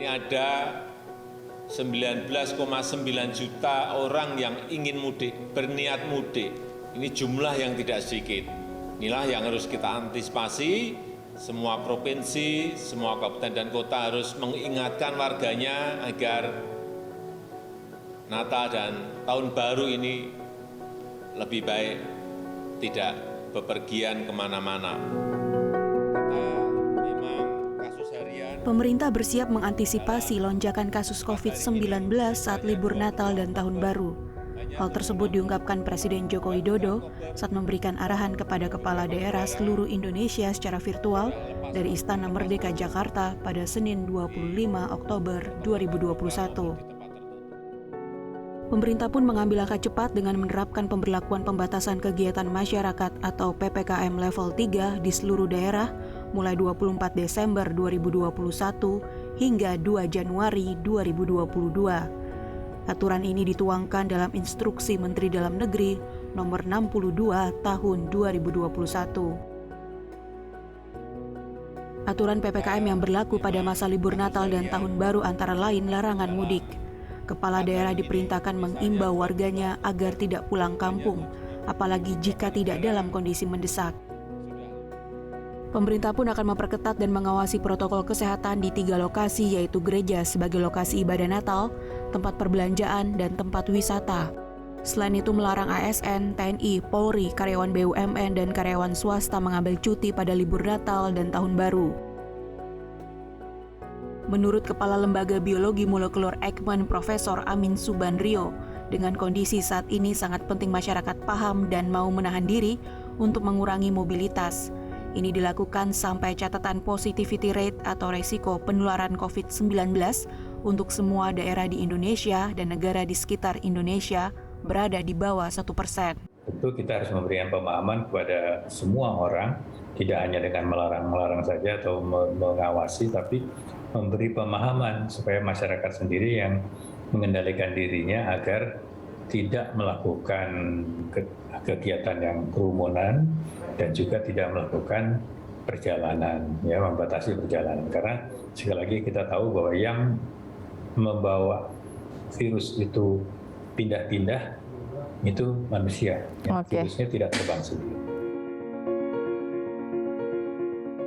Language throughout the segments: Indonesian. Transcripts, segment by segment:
Ini ada 19,9 juta orang yang ingin mudik, berniat mudik. Ini jumlah yang tidak sedikit. Inilah yang harus kita antisipasi. Semua provinsi, semua kabupaten dan kota harus mengingatkan warganya agar Natal dan Tahun Baru ini lebih baik tidak bepergian kemana-mana. Pemerintah bersiap mengantisipasi lonjakan kasus COVID-19 saat libur Natal dan Tahun Baru. Hal tersebut diungkapkan Presiden Joko Widodo saat memberikan arahan kepada kepala daerah seluruh Indonesia secara virtual dari Istana Merdeka Jakarta pada Senin 25 Oktober 2021. Pemerintah pun mengambil langkah cepat dengan menerapkan pemberlakuan pembatasan kegiatan masyarakat atau PPKM level 3 di seluruh daerah mulai 24 Desember 2021 hingga 2 Januari 2022. Aturan ini dituangkan dalam Instruksi Menteri Dalam Negeri Nomor 62 Tahun 2021. Aturan PPKM yang berlaku pada masa libur Natal dan Tahun Baru antara lain larangan mudik. Kepala daerah diperintahkan mengimbau warganya agar tidak pulang kampung, apalagi jika tidak dalam kondisi mendesak. Pemerintah pun akan memperketat dan mengawasi protokol kesehatan di 3 lokasi, yaitu gereja sebagai lokasi ibadah Natal, tempat perbelanjaan, dan tempat wisata. Selain itu melarang ASN, TNI, Polri, karyawan BUMN, dan karyawan swasta mengambil cuti pada libur Natal dan Tahun Baru. Menurut Kepala Lembaga Biologi Molekuler Eijkman Profesor Amin Subandrio, dengan kondisi saat ini sangat penting masyarakat paham dan mau menahan diri untuk mengurangi mobilitas. Ini dilakukan sampai catatan positivity rate atau resiko penularan COVID-19 untuk semua daerah di Indonesia dan negara di sekitar Indonesia berada di bawah 1%. Tentu kita harus memberikan pemahaman kepada semua orang, tidak hanya dengan melarang-melarang saja atau mengawasi, tapi memberi pemahaman supaya masyarakat sendiri yang mengendalikan dirinya agar tidak melakukan kegiatan yang kerumunan dan juga tidak melakukan perjalanan, ya, membatasi perjalanan. Karena sekali lagi kita tahu bahwa yang membawa virus itu pindah-pindah itu manusia, ya. Virusnya tidak terbang sendiri.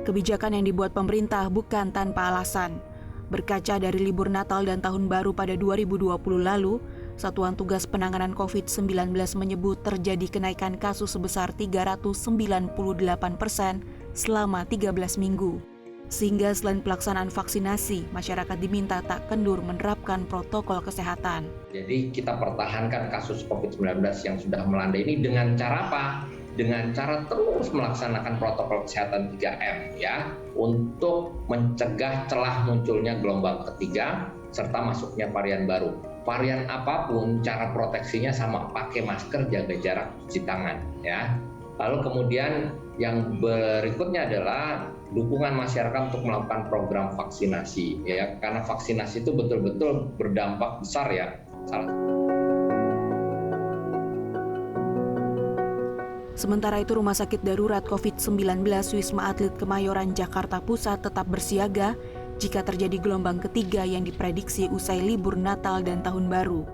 Kebijakan yang dibuat pemerintah bukan tanpa alasan. Berkaca dari libur Natal dan Tahun Baru pada 2020 lalu, Satuan Tugas Penanganan COVID-19 menyebut terjadi kenaikan kasus sebesar 398% selama 13 minggu. Sehingga selain pelaksanaan vaksinasi, masyarakat diminta tak kendur menerapkan protokol kesehatan. Jadi kita pertahankan kasus COVID-19 yang sudah melanda ini dengan cara apa? Dengan cara terus melaksanakan protokol kesehatan 3M, ya, untuk mencegah celah munculnya gelombang ketiga serta masuknya varian baru. Varian apapun, cara proteksinya sama, pakai masker, jaga jarak, cuci tangan, ya. Lalu kemudian yang berikutnya adalah dukungan masyarakat untuk melakukan program vaksinasi, ya, karena vaksinasi itu betul-betul berdampak besar, ya. Sementara itu, Rumah Sakit Darurat COVID-19 Wisma Atlet Kemayoran Jakarta Pusat tetap bersiaga jika terjadi gelombang ketiga yang diprediksi usai libur Natal dan Tahun Baru.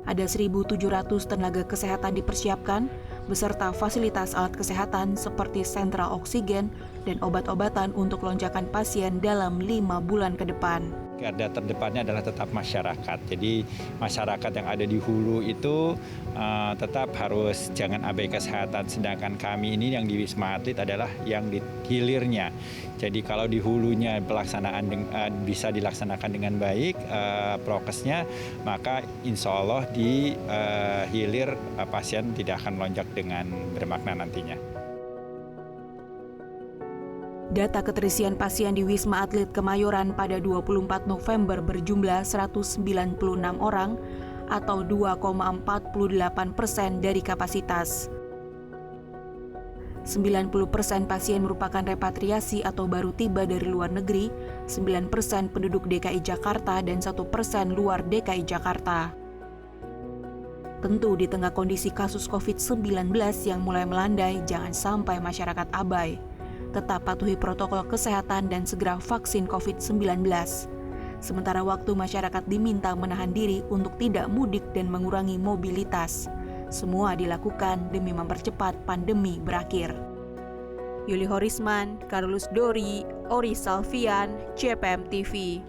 Ada 1.700 tenaga kesehatan dipersiapkan, beserta fasilitas alat kesehatan seperti sentral oksigen dan obat-obatan untuk lonjakan pasien dalam 5 bulan ke depan. Garda terdepannya adalah tetap masyarakat. Jadi masyarakat yang ada di hulu itu tetap harus jangan abaikan kesehatan. Sedangkan kami ini yang di Wisma Atlet adalah yang di hilirnya. Jadi kalau di hulunya pelaksanaan bisa dilaksanakan dengan baik prokesnya, maka insya Allah di hilir pasien tidak akan melonjak dengan bermakna nantinya. Data keterisian pasien di Wisma Atlet Kemayoran pada 24 November berjumlah 196 orang atau 2,48% dari kapasitas. 90% pasien merupakan repatriasi atau baru tiba dari luar negeri, 9% penduduk DKI Jakarta dan 1% luar DKI Jakarta. Tentu di tengah kondisi kasus COVID-19 yang mulai melandai, jangan sampai masyarakat abai. Tetap patuhi protokol kesehatan dan segera vaksin COVID-19. Sementara waktu masyarakat diminta menahan diri untuk tidak mudik dan mengurangi mobilitas. Semua dilakukan demi mempercepat pandemi berakhir. Yuli Horisman, Carlos Dori, Ori Salvian, JPM TV.